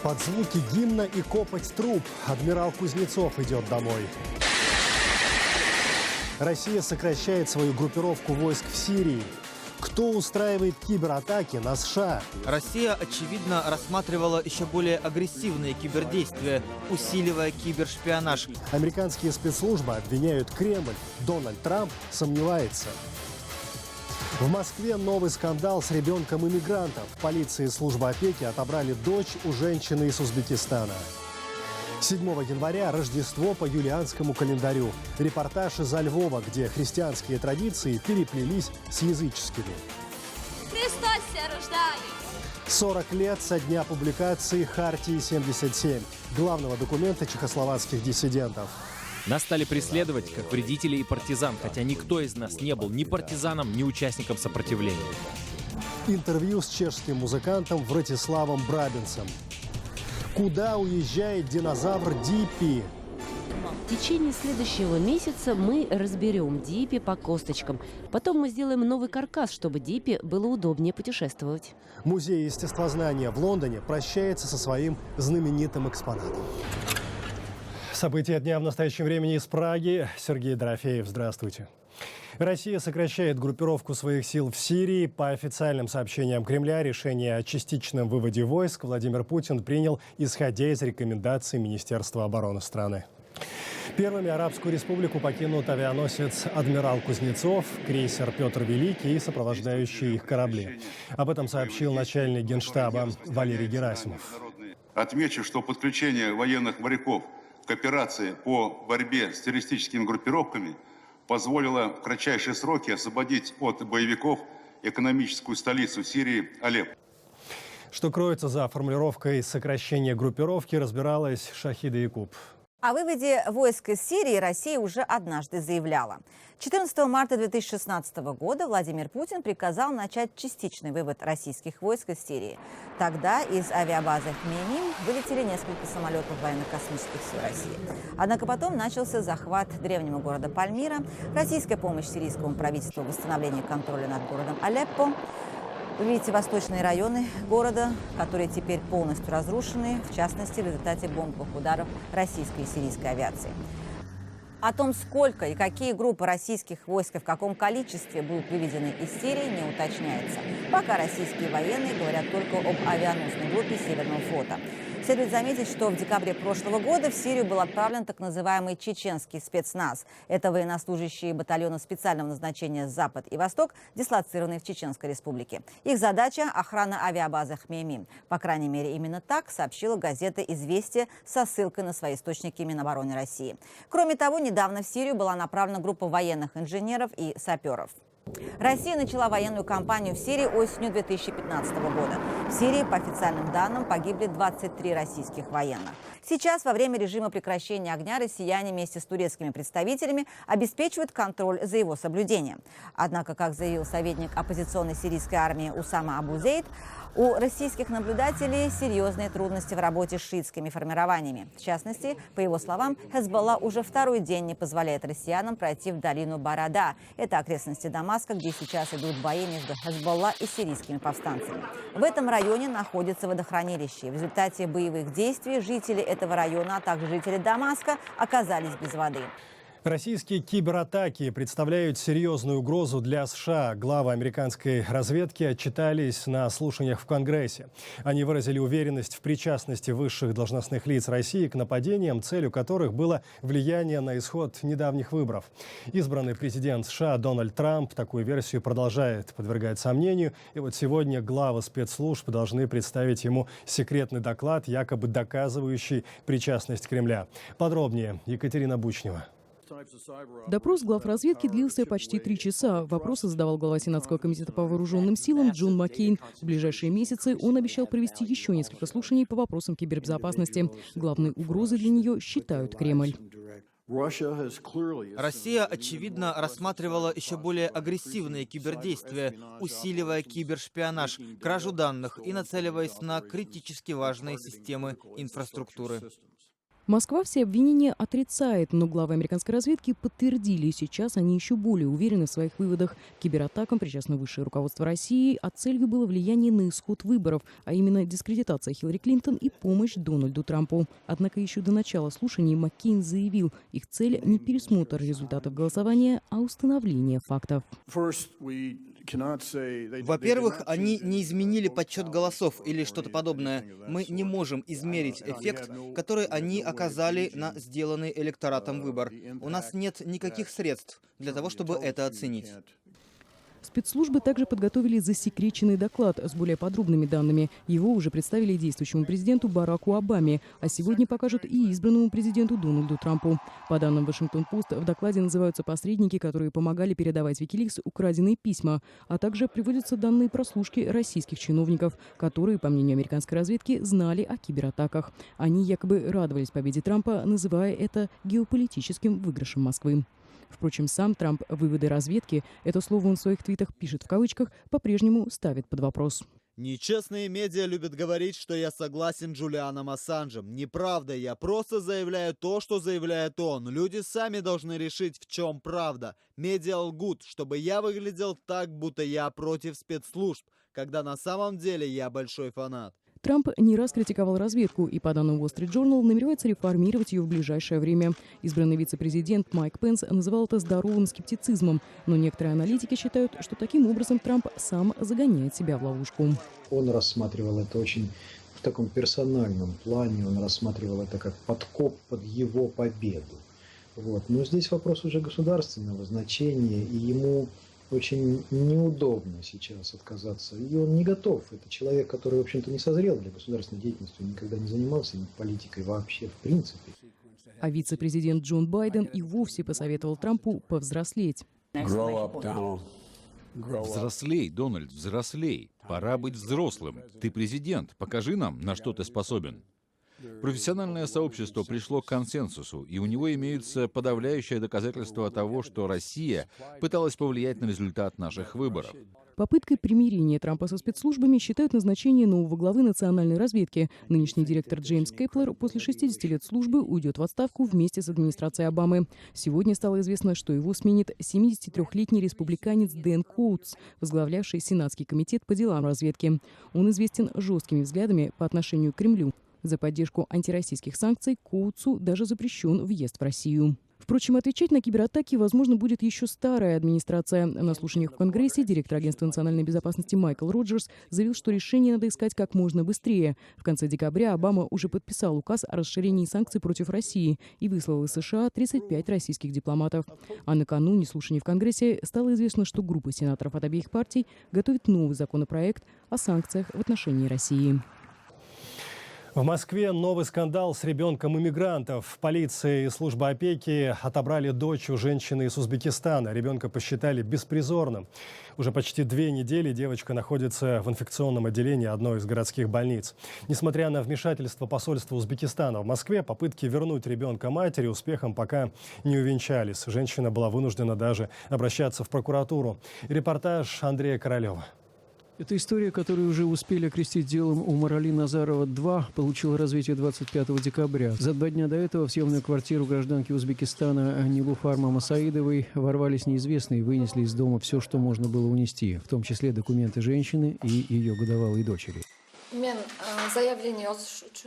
Под звуки гимна и копоть труб адмирал Кузнецов идет домой. Россия сокращает свою группировку войск в Сирии. Кто устраивает кибератаки на США? Россия, очевидно, рассматривала еще более агрессивные кибердействия, усиливая кибершпионаж. Американские спецслужбы обвиняют Кремль. Дональд Трамп сомневается. В Москве новый скандал с ребенком иммигрантов. Полиция и служба опеки отобрали дочь у женщины из Узбекистана. 7 января Рождество по юлианскому календарю. Репортаж из Львова, где христианские традиции переплелись с языческими. Христос себя рождает! 40 лет со дня публикации Хартии 77, главного документа чехословацких диссидентов. Нас стали преследовать как вредителей и партизан, хотя никто из нас не был ни партизаном, ни участником сопротивления. Интервью с чешским музыкантом Вратиславом Брабинцем. Куда уезжает динозавр Диппи? В течение следующего месяца мы разберем Диппи по косточкам. Потом мы сделаем новый каркас, чтобы Диппи было удобнее путешествовать. Музей естествознания в Лондоне прощается со своим знаменитым экспонатом. События дня в настоящем времени из Праги. Сергей Дорофеев, здравствуйте. Россия сокращает группировку своих сил в Сирии. По официальным сообщениям Кремля, решение о частичном выводе войск Владимир Путин принял, исходя из рекомендаций Министерства обороны страны. Первыми Арабскую республику покинут авианосец «Адмирал Кузнецов», крейсер «Петр Великий» и сопровождающие их корабли. Об этом сообщил начальник Генштаба Валерий Герасимов. Отмечу, что подключение военных моряков к операции по борьбе с террористическими группировками позволило в кратчайшие сроки освободить от боевиков экономическую столицу Сирии Алеппо. Что кроется за формулировкой сокращения группировки, разбиралась Шахида Якуб. О выводе войск из Сирии Россия уже однажды заявляла. 14 марта 2016 года Владимир Путин приказал начать частичный вывод российских войск из Сирии. Тогда из авиабазы Хмеймим вылетели несколько самолетов военно-космических сил России. Однако потом начался захват древнего города Пальмира, российская помощь сирийскому правительству в восстановлении контроля над городом Алеппо. Вы видите восточные районы города, которые теперь полностью разрушены, в частности, в результате бомбовых ударов российской и сирийской авиации. О том, сколько и какие группы российских войск и в каком количестве будут выведены из Сирии, не уточняется. Пока российские военные говорят только об авианосной группе Северного флота. Следует заметить, что в декабре прошлого года в Сирию был отправлен так называемый чеченский спецназ. Это военнослужащие батальона специального назначения «Запад» и «Восток», дислоцированные в Чеченской республике. Их задача – охрана авиабазы Хмеймим. По крайней мере, именно так сообщила газета «Известия» со ссылкой на свои источники Минобороны России. Кроме того, недавно в Сирию была направлена группа военных инженеров и саперов. Россия начала военную кампанию в Сирии осенью 2015 года. В Сирии, по официальным данным, погибли 23 российских военных. Сейчас, во время режима прекращения огня, россияне вместе с турецкими представителями обеспечивают контроль за его соблюдением. Однако, как заявил советник оппозиционной сирийской армии Усама Абу Зейд, у российских наблюдателей серьезные трудности в работе с шиитскими формированиями. В частности, по его словам, Хезболла уже второй день не позволяет россиянам пройти в долину Барада. Это окрестности Дамаска, где сейчас идут бои между Хезболла и сирийскими повстанцами. В этом районе находится водохранилище. В результате боевых действий жители этого района, а также жители Дамаска оказались без воды. Российские кибератаки представляют серьезную угрозу для США. Главы американской разведки отчитались на слушаниях в Конгрессе. Они выразили уверенность в причастности высших должностных лиц России к нападениям, целью которых было влияние на исход недавних выборов. Избранный президент США Дональд Трамп такую версию продолжает подвергать сомнению. И вот сегодня главы спецслужб должны представить ему секретный доклад, якобы доказывающий причастность Кремля. Подробнее Екатерина Бучнева. Допрос глав разведки длился почти 3 часа. Вопросы задавал глава Сенатского комитета по вооруженным силам Джон Маккейн. В ближайшие месяцы он обещал провести еще несколько слушаний по вопросам кибербезопасности. Главной угрозой для нее считают Кремль. Россия, очевидно, рассматривала еще более агрессивные кибердействия, усиливая кибершпионаж, кражу данных и нацеливаясь на критически важные системы инфраструктуры. Москва все обвинения отрицает, но главы американской разведки подтвердили. Сейчас они еще более уверены в своих выводах. К кибератакам причастно высшее руководство России, а целью было влияние на исход выборов, а именно дискредитация Хиллари Клинтон и помощь Дональду Трампу. Однако еще до начала слушаний Маккейн заявил, их цель не пересмотр результатов голосования, а установление фактов. Во-первых, они не изменили подсчет голосов или что-то подобное. Мы не можем измерить эффект, который они оказали на сделанный электоратом выбор. У нас нет никаких средств для того, чтобы это оценить. Спецслужбы также подготовили засекреченный доклад с более подробными данными. Его уже представили действующему президенту Бараку Обаме, а сегодня покажут и избранному президенту Дональду Трампу. По данным Вашингтон-Пост, в докладе называются посредники, которые помогали передавать Wikileaks украденные письма, а также приводятся данные прослушки российских чиновников, которые, по мнению американской разведки, знали о кибератаках. Они якобы радовались победе Трампа, называя это геополитическим выигрышем Москвы. Впрочем, сам Трамп выводы разведки, это слово он в своих твитах пишет в кавычках, по-прежнему ставит под вопрос. Нечестные медиа любят говорить, что я согласен с Джулианом Ассанжем. Неправда, я просто заявляю то, что заявляет он. Люди сами должны решить, в чем правда. Медиа лгут, чтобы я выглядел так, будто я против спецслужб, когда на самом деле я большой фанат. Трамп не раз критиковал разведку и, по данным Wall Street Journal, намеревается реформировать ее в ближайшее время. Избранный вице-президент Майк Пенс называл это здоровым скептицизмом, но некоторые аналитики считают, что таким образом Трамп сам загоняет себя в ловушку. Он рассматривал это очень в таком персональном плане, он рассматривал это как подкоп под его победу. Но здесь вопрос уже государственного значения, и ему очень неудобно сейчас отказаться. И он не готов. Это человек, который, в общем-то, не созрел для государственной деятельности, он никогда не занимался политикой вообще, в принципе. А вице-президент Джон Байден и вовсе посоветовал Трампу повзрослеть. Взрослей, Дональд, взрослей. Пора быть взрослым. Ты президент. Покажи нам, на что ты способен. Профессиональное сообщество пришло к консенсусу, и у него имеются подавляющие доказательства того, что Россия пыталась повлиять на результат наших выборов. Попыткой примирения Трампа со спецслужбами считают назначение нового главы национальной разведки. Нынешний директор Джеймс Кеплер после 60 лет службы уйдет в отставку вместе с администрацией Обамы. Сегодня стало известно, что его сменит 73-летний республиканец Дэн Коутс, возглавлявший Сенатский комитет по делам разведки. Он известен жесткими взглядами по отношению к Кремлю. За поддержку антироссийских санкций Коутсу даже запрещен въезд в Россию. Впрочем, отвечать на кибератаки, возможно, будет еще старая администрация. На слушаниях в Конгрессе директор Агентства национальной безопасности Майкл Роджерс заявил, что решение надо искать как можно быстрее. В конце декабря Обама уже подписал указ о расширении санкций против России и выслал из США 35 российских дипломатов. А накануне слушаний в Конгрессе стало известно, что группа сенаторов от обеих партий готовит новый законопроект о санкциях в отношении России. В Москве новый скандал с ребенком иммигрантов. Полиция и служба опеки отобрали дочь у женщины из Узбекистана. Ребенка посчитали беспризорным. Уже почти 2 недели девочка находится в инфекционном отделении одной из городских больниц. Несмотря на вмешательство посольства Узбекистана в Москве, попытки вернуть ребенка матери успехом пока не увенчались. Женщина была вынуждена даже обращаться в прокуратуру. Репортаж Андрея Королева. Эта история, которую уже успели окрестить делом Умар-Али Назарова-2, получила развитие 25 декабря. За 2 дня до этого в съемную квартиру гражданки Узбекистана Нилуфар Мамасаидовой ворвались неизвестные и вынесли из дома все, что можно было унести, в том числе документы женщины и ее годовалой дочери.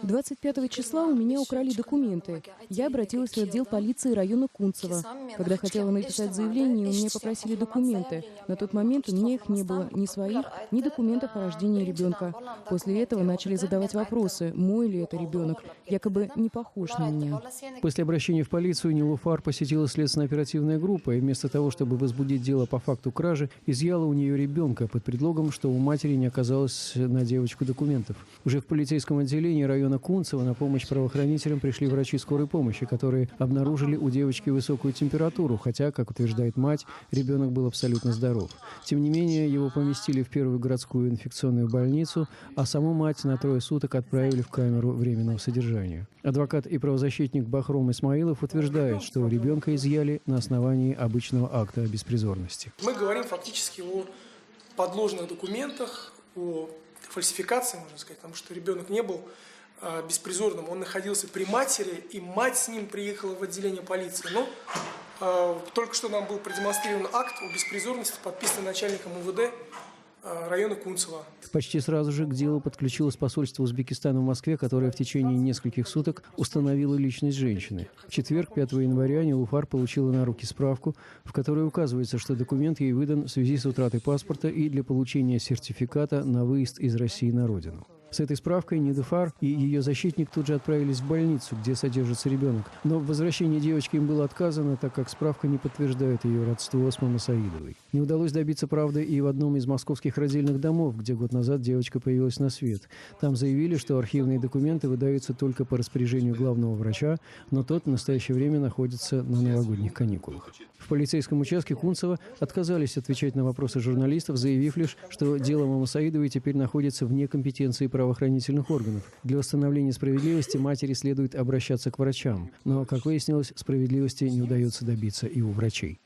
25 числа у меня украли документы. Я обратилась в отдел полиции района Кунцево. Когда хотела написать заявление, у меня попросили документы. На тот момент у меня их не было, ни своих, ни документов о рождении ребенка. После этого начали задавать вопросы, мой ли это ребенок, якобы не похож на меня. После обращения в полицию Нилуфар посетила следственно-оперативная группа и вместо того, чтобы возбудить дело по факту кражи, изъяла у нее ребенка под предлогом, что у матери не оказалось на девочку документов. Уже в полицейском отделении района Кунцево на помощь правоохранителям пришли врачи скорой помощи, которые обнаружили у девочки высокую температуру, хотя, как утверждает мать, ребенок был абсолютно здоров. Тем не менее, его поместили в первую городскую инфекционную больницу, а саму мать на 3 суток отправили в камеру временного содержания. Адвокат и правозащитник Бахром Исмаилов утверждает, что ребенка изъяли на основании обычного акта о беспризорности. Мы говорим фактически о подложных документах, о фальсификации, можно сказать, потому что ребенок не был беспризорным. Он находился при матери, и мать с ним приехала в отделение полиции. Но только что нам был продемонстрирован акт о беспризорности, подписанный начальником МВД района Кунцево. Почти сразу же к делу подключилось посольство Узбекистана в Москве, которое в течение нескольких суток установило личность женщины. В четверг, 5 января, Нилуфар получила на руки справку, в которой указывается, что документ ей выдан в связи с утратой паспорта и для получения сертификата на выезд из России на родину. С этой справкой Нилуфар и ее защитник тут же отправились в больницу, где содержится ребенок. Но в возвращении девочки им было отказано, так как справка не подтверждает ее родство с Мамасаидовой. Не удалось добиться правды и в одном из московских родильных домов, где год назад девочка появилась на свет. Там заявили, что архивные документы выдаются только по распоряжению главного врача, но тот в настоящее время находится на новогодних каникулах. В полицейском участке Кунцево отказались отвечать на вопросы журналистов, заявив лишь, что дело Мамасаидовой теперь находится вне компетенции правоохранительных органов. Для восстановления справедливости матери следует обращаться к врачам. Но, как выяснилось, справедливости не удается добиться и у врачей.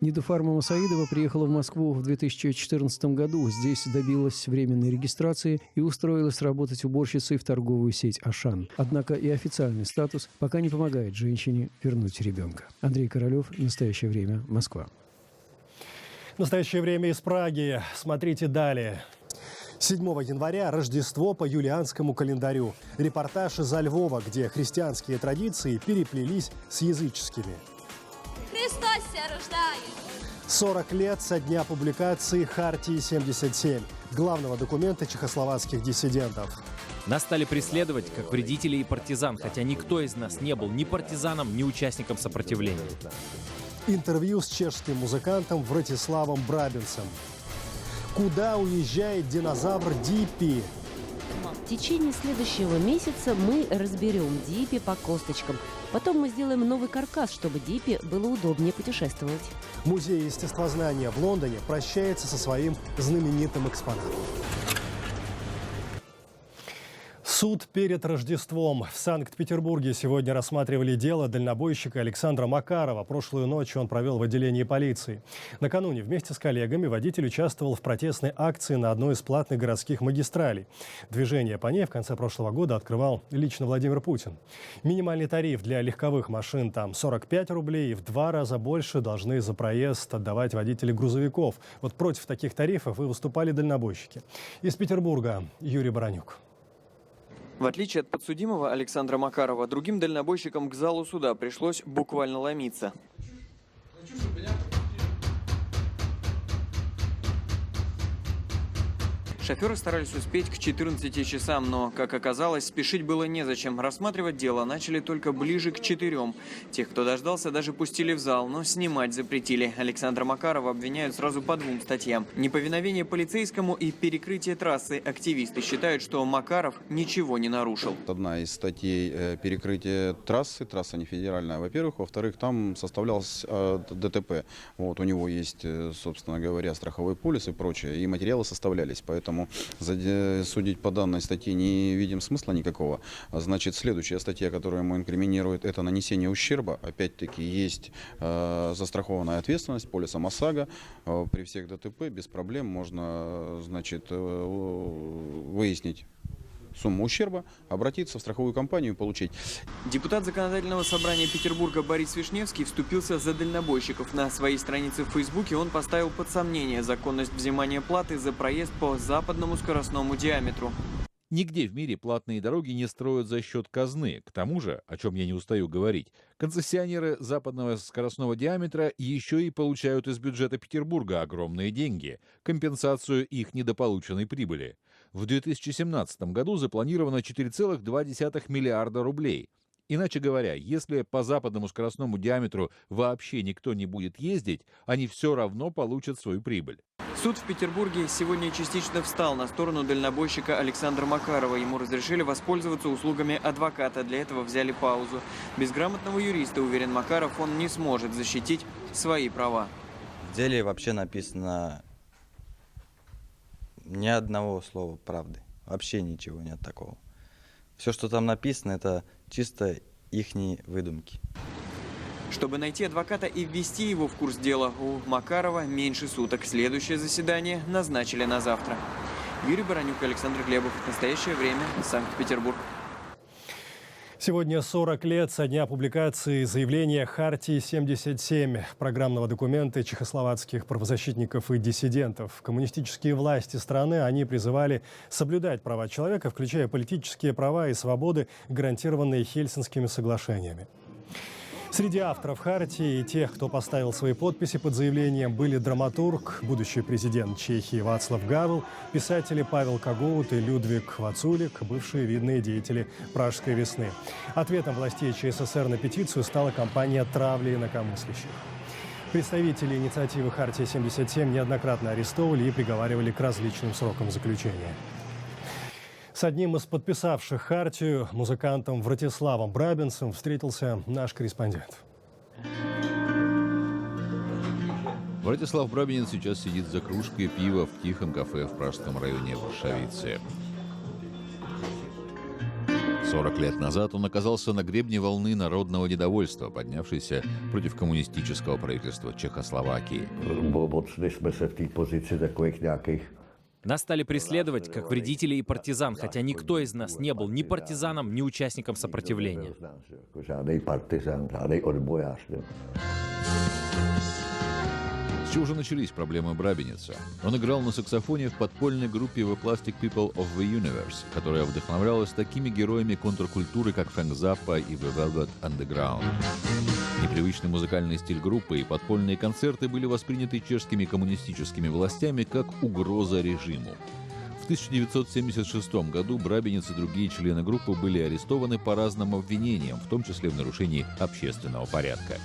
Нилуфар Мамасаидова приехала в Москву в 2014 году. Здесь добилась временной регистрации и устроилась работать уборщицей в торговую сеть «Ашан». Однако и официальный статус пока не помогает женщине вернуть ребенка. Андрей Королев. Настоящее время. Москва. Настоящее время из Праги. Смотрите далее. 7 января – Рождество по юлианскому календарю. Репортаж из Львова, где христианские традиции переплелись с языческими. Христос ся рождає! 40 лет со дня публикации Хартии 77, главного документа чехословацких диссидентов. Нас стали преследовать как вредителей и партизан, хотя никто из нас не был ни партизаном, ни участником сопротивления. Интервью с чешским музыкантом Вратиславом Брабинцем. Куда уезжает динозавр Диппи? В течение следующего месяца мы разберем Диппи по косточкам. Потом мы сделаем новый каркас, чтобы Диппи было удобнее путешествовать. Музей естествознания в Лондоне прощается со своим знаменитым экспонатом. Суд перед Рождеством. В Санкт-Петербурге сегодня рассматривали дело дальнобойщика Александра Макарова. Прошлую ночь он провел в отделении полиции. Накануне вместе с коллегами водитель участвовал в протестной акции на одной из платных городских магистралей. Движение по ней в конце прошлого года открывал лично Владимир Путин. Минимальный тариф для легковых машин там 45 рублей, и в 2 раза больше должны за проезд отдавать водители грузовиков. Вот против таких тарифов и выступали дальнобойщики. Из Петербурга Юрий Баранюк. В отличие от подсудимого Александра Макарова, другим дальнобойщикам к залу суда пришлось буквально ломиться. Шоферы старались успеть к 14 часам, но, как оказалось, спешить было незачем. Рассматривать дело начали только ближе к 4. Тех, кто дождался, даже пустили в зал, но снимать запретили. Александра Макарова обвиняют сразу по 2 статьям. Неповиновение полицейскому и перекрытие трассы. Активисты считают, что Макаров ничего не нарушил. Одна из статей перекрытие трассы. Трасса не федеральная, во-первых. Во-вторых, там составлялось ДТП. Вот, у него есть, собственно говоря, страховой полис и прочее. И материалы составлялись, поэтому судить по данной статье не видим смысла никакого. Значит, следующая статья, которая ему инкриминирует, это нанесение ущерба. Опять-таки есть застрахованная ответственность полисом ОСАГО. При всех ДТП без проблем можно, значит, выяснить сумму ущерба, обратиться в страховую компанию и получить. Депутат Законодательного собрания Петербурга Борис Вишневский вступился за дальнобойщиков. На своей странице в Фейсбуке он поставил под сомнение законность взимания платы за проезд по западному скоростному диаметру. Нигде в мире платные дороги не строят за счет казны. К тому же, о чем я не устаю говорить, концессионеры западного скоростного диаметра еще и получают из бюджета Петербурга огромные деньги – компенсацию их недополученной прибыли. В 2017 году запланировано 4,2 миллиарда рублей. Иначе говоря, если по западному скоростному диаметру вообще никто не будет ездить, они все равно получат свою прибыль. Суд в Петербурге сегодня частично встал на сторону дальнобойщика Александра Макарова. Ему разрешили воспользоваться услугами адвоката. Для этого взяли паузу. Без грамотного юриста, уверен Макаров, он не сможет защитить свои права. В деле вообще написано ни одного слова правды. Вообще ничего нет такого. Все, что там написано, это чисто ихние выдумки. Чтобы найти адвоката и ввести его в курс дела, у Макарова меньше суток. Следующее заседание назначили на завтра. Юрий Баранюк, Александр Глебов. Настоящее время. Санкт-Петербург. Сегодня 40 лет со дня публикации заявления «Хартии-77», программного документа чехословацких правозащитников и диссидентов. Коммунистические власти страны, они призывали соблюдать права человека, включая политические права и свободы, гарантированные Хельсинскими соглашениями. Среди авторов «Хартии» и тех, кто поставил свои подписи под заявлением, были драматург, будущий президент Чехии Václav Гавел, писатели Павел Когут и Людвиг Вацулик, бывшие видные деятели Пражской весны. Ответом властей ЧССР на петицию стала кампания травли инакомыслящих. Представители инициативы «Хартия-77» неоднократно арестовывали и приговаривали к различным срокам заключения. С одним из подписавших «Хартию», музыкантом Вратиславом Брабинцем, встретился наш корреспондент. Вратислав Брабинец сейчас сидит за кружкой пива в тихом кафе в пражском районе Варшавице. 40 лет назад он оказался на гребне волны народного недовольства, поднявшейся против коммунистического правительства Чехословакии. Нас стали преследовать как вредителей и партизан, хотя никто из нас не был ни партизаном, ни участником сопротивления. С чего же начались проблемы Брабинеца? Он играл на саксофоне в подпольной группе The Plastic People of the Universe, которая вдохновлялась такими героями контркультуры, как Фрэнк Заппа и The Velvet Underground. Непривычный музыкальный стиль группы и подпольные концерты были восприняты чешскими коммунистическими властями как угроза режиму. В 1976 году Брабинец и другие члены группы были арестованы по разным обвинениям, в том числе в нарушении общественного порядка.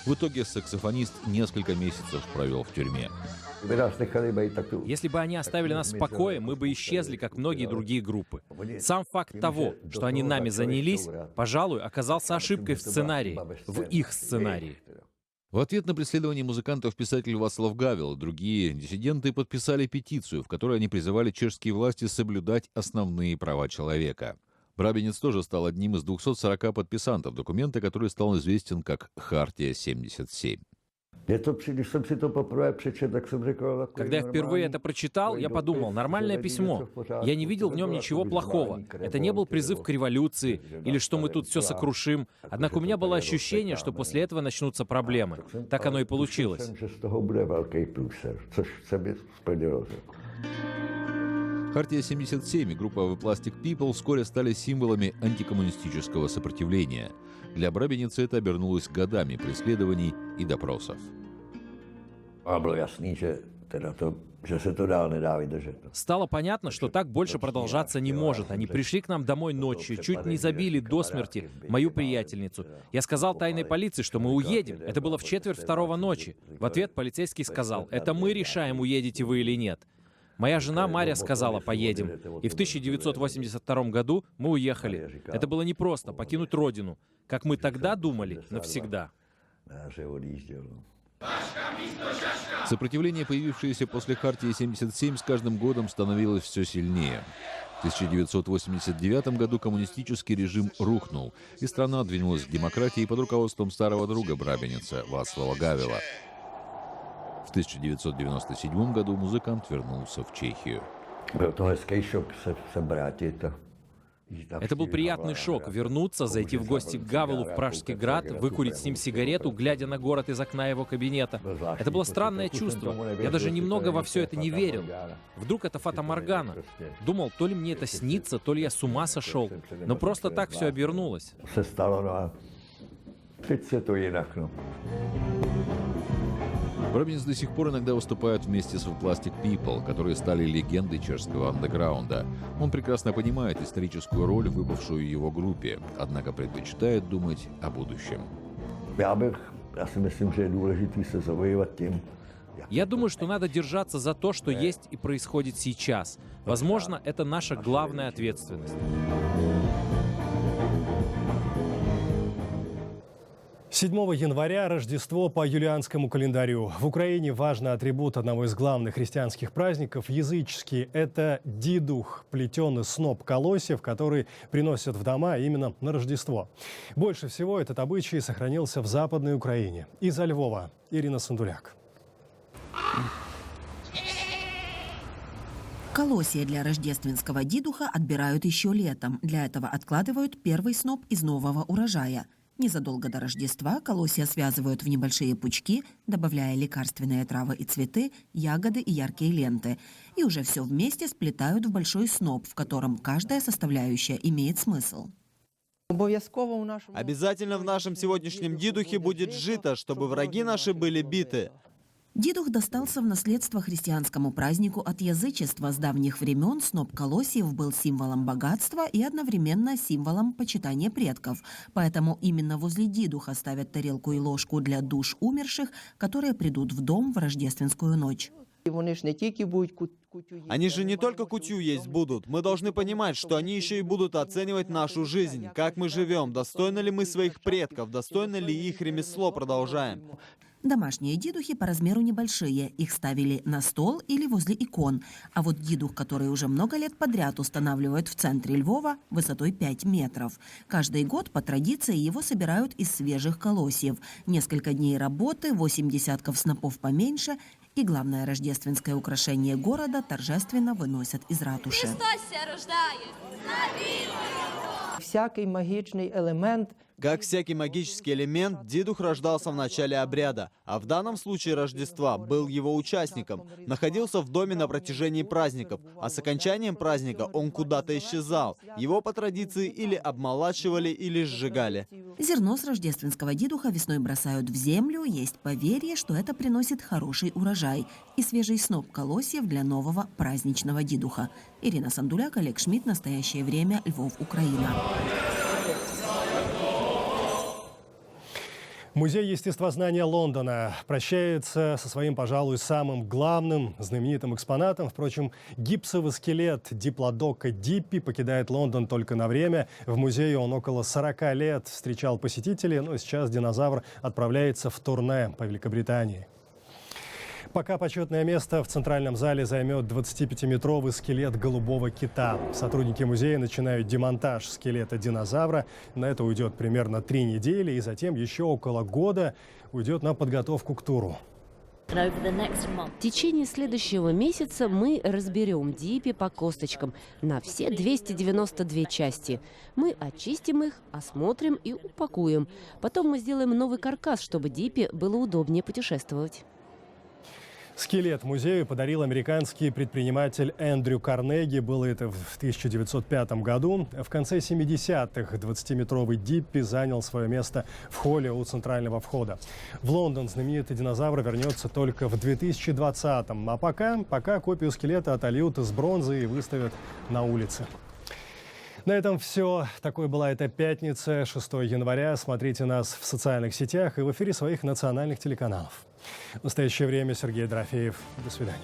В итоге саксофонист несколько месяцев провел в тюрьме. Если бы они оставили нас в покое, мы бы исчезли, как многие другие группы. Сам факт того, что они нами занялись, пожалуй, оказался ошибкой в сценарии, в их сценарии. В ответ на преследование музыкантов писатель Václav Гавел и другие диссиденты подписали петицию, в которой они призывали чешские власти соблюдать основные права человека. Брабинец тоже стал одним из 240 подписантов документа, который стал известен как «Хартия-77». Когда я впервые это прочитал, я подумал, нормальное письмо. Я не видел в нем ничего плохого. Это не был призыв к революции или что мы тут все сокрушим. Однако у меня было ощущение, что после этого начнутся проблемы. Так оно и получилось. «Хартия-77» и группа The Plastic People вскоре стали символами антикоммунистического сопротивления. Для Брабинеца это обернулось годами преследований и допросов. Стало понятно, что так больше продолжаться не может. Они пришли к нам домой ночью, чуть не забили до смерти мою приятельницу. Я сказал тайной полиции, что мы уедем. Это было в 1:45 ночи. В ответ полицейский сказал: «Это мы решаем, уедете вы или нет». Моя жена Мария сказала: «Поедем». И в 1982 году мы уехали. Это было непросто — покинуть родину. Как мы тогда думали, навсегда. Сопротивление, появившееся после «Хартии-77», с каждым годом становилось все сильнее. В 1989 году коммунистический режим рухнул, и страна двинулась к демократии под руководством старого друга Брабинеца Václava Гавела. В 1997 году музыкант вернулся в Чехию. Это был приятный шок — вернуться, зайти в гости к Гавелу в Пражский град, выкурить с ним сигарету, глядя на город из окна его кабинета. Это было странное чувство. Я даже немного во все это не верил. Вдруг это фата-моргана. Думал, то ли мне это снится, то ли я с ума сошел. Но просто так все обернулось. Брабинец до сих пор иногда выступает вместе с The Plastic People, которые стали легендой чешского андеграунда. Он прекрасно понимает историческую роль, выпавшую его группе, однако предпочитает думать о будущем. Я думаю, что надо держаться за то, что есть и происходит сейчас. Возможно, это наша главная ответственность. 7 января – Рождество по юлианскому календарю. В Украине важный атрибут одного из главных христианских праздников – языческий. Это дидух – плетеный сноп колосьев, который приносят в дома именно на Рождество. Больше всего этот обычай сохранился в Западной Украине. Из-за Львова Ирина Сандуляк. Колосья для рождественского дидуха отбирают еще летом. Для этого откладывают первый сноп из нового урожая. Незадолго до Рождества колосья связывают в небольшие пучки, добавляя лекарственные травы и цветы, ягоды и яркие ленты. И уже все вместе сплетают в большой сноп, в котором каждая составляющая имеет смысл. Обязательно в нашем сегодняшнем дидухе будет жито, чтобы враги наши были биты. Дидух достался в наследство христианскому празднику от язычества. С давних времен сноп колосьев был символом богатства и одновременно символом почитания предков. Поэтому именно возле дидуха ставят тарелку и ложку для душ умерших, которые придут в дом в рождественскую ночь. Они же не только кутью есть будут. Мы должны понимать, что они еще и будут оценивать нашу жизнь, как мы живем, достойны ли мы своих предков, достойно ли их ремесло продолжаем. Домашние дидухи по размеру небольшие. Их ставили на стол или возле икон. А вот дидух, который уже много лет подряд устанавливают в центре Львова, высотой 5 метров. Каждый год по традиции его собирают из свежих колосьев. Несколько дней работы, 8 десятков снопов поменьше. И главное рождественское украшение города торжественно выносят из ратуши. Христос ся рождає! Всякий магічний елемент. Как всякий магический элемент, дидух рождался в начале обряда, а в данном случае Рождества был его участником, находился в доме на протяжении праздников, а с окончанием праздника он куда-то исчезал. Его по традиции или обмолачивали, или сжигали. Зерно с рождественского дидуха весной бросают в землю. Есть поверье, что это приносит хороший урожай и свежий сноп колосьев для нового праздничного дидуха. Ирина Сандуляк, Олег Шмидт. Настоящее время. Львов, Украина. Музей естествознания Лондона прощается со своим, пожалуй, самым главным, знаменитым экспонатом. Впрочем, гипсовый скелет диплодока Диппи покидает Лондон только на время. В музее он около 40 лет встречал посетителей, но сейчас динозавр отправляется в турне по Великобритании. Пока почетное место в центральном зале займет 25-метровый скелет голубого кита. Сотрудники музея начинают демонтаж скелета динозавра. На это уйдет примерно 3 недели, и затем еще около года уйдет на подготовку к туру. В течение следующего месяца мы разберем Диппи по косточкам на все 292 части. Мы очистим их, осмотрим и упакуем. Потом мы сделаем новый каркас, чтобы Диппи было удобнее путешествовать. Скелет музею подарил американский предприниматель Эндрю Карнеги. Было это в 1905 году. В конце 70-х 20-метровый Диппи занял свое место в холле у центрального входа. В Лондон знаменитый динозавр вернется только в 2020-м. А пока копию скелета отольют из бронзы и выставят на улице. На этом все. Такой была эта пятница, 6 января. Смотрите нас в социальных сетях и в эфире своих национальных телеканалов. В настоящее время Сергей Дорофеев. До свидания.